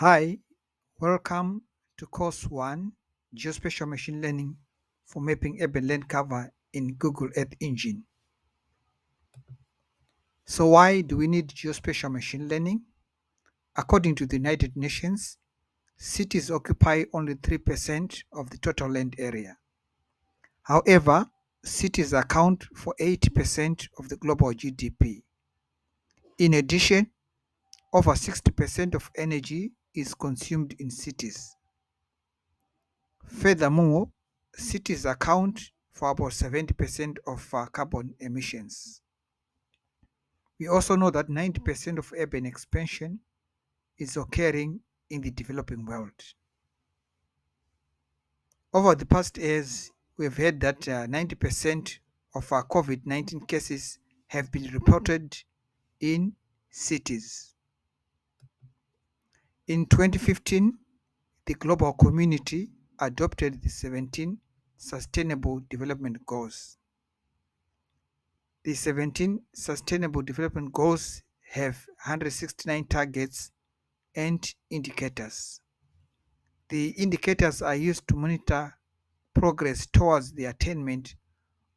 Hi, welcome to Course 1 Geospatial Machine Learning for Mapping Urban Land Cover in Google Earth Engine. So, why do we need geospatial machine learning? According to the United Nations, cities occupy only 3% of the total land area. However, cities account for 80% of the global GDP. In addition, over 60% of energy is consumed in cities. Furthermore, cities account for about 70% of carbon emissions. We also know that 90% of urban expansion is occurring in the developing world. Over the past years, we've heard that 90% of our COVID-19 cases have been reported in cities. In 2015, the global community adopted the 17 Sustainable Development Goals. The 17 Sustainable Development Goals have 169 targets and indicators. The indicators are used to monitor progress towards the attainment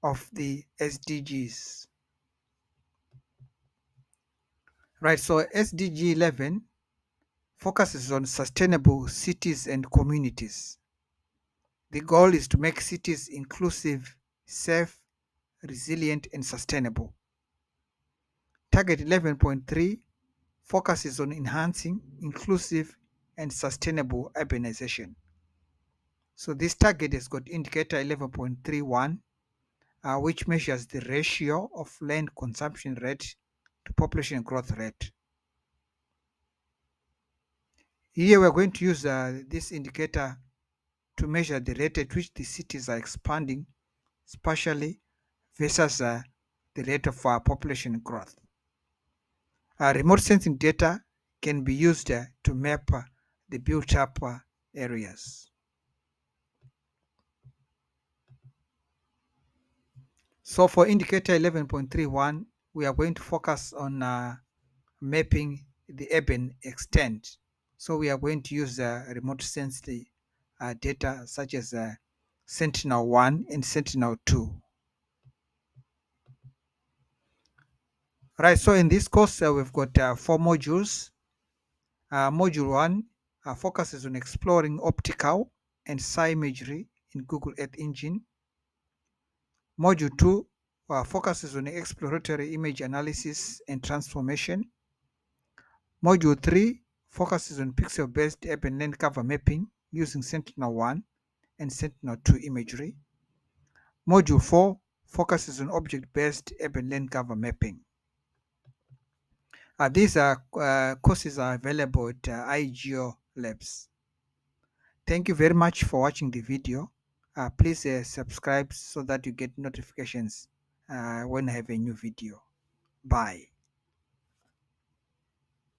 of the SDGs. Right, so SDG 11 focuses on sustainable cities and communities. The goal is to make cities inclusive, safe, resilient, and sustainable. Target 11.3 focuses on enhancing inclusive and sustainable urbanization. So this target has got indicator 11.31, which measures the ratio of land consumption rate to population growth rate. Here we're going to use this indicator to measure the rate at which the cities are expanding spatially versus the rate of population growth. Remote sensing data can be used to map the built-up areas. So for indicator 11.31, we are going to focus on mapping the urban extent. So we are going to use remote sensing data such as Sentinel-1 and Sentinel-2. Right, so in this course, we've got 4 modules. Module 1 focuses on exploring optical and imagery in Google Earth Engine. Module 2 focuses on exploratory image analysis and transformation. Module 3 focuses on pixel-based urban land cover mapping using Sentinel-1 and Sentinel-2 imagery. Module 4 focuses on object-based urban land cover mapping. These courses are available at iGeo Labs. Thank you very much for watching the video. Please subscribe so that you get notifications when I have a new video. Bye.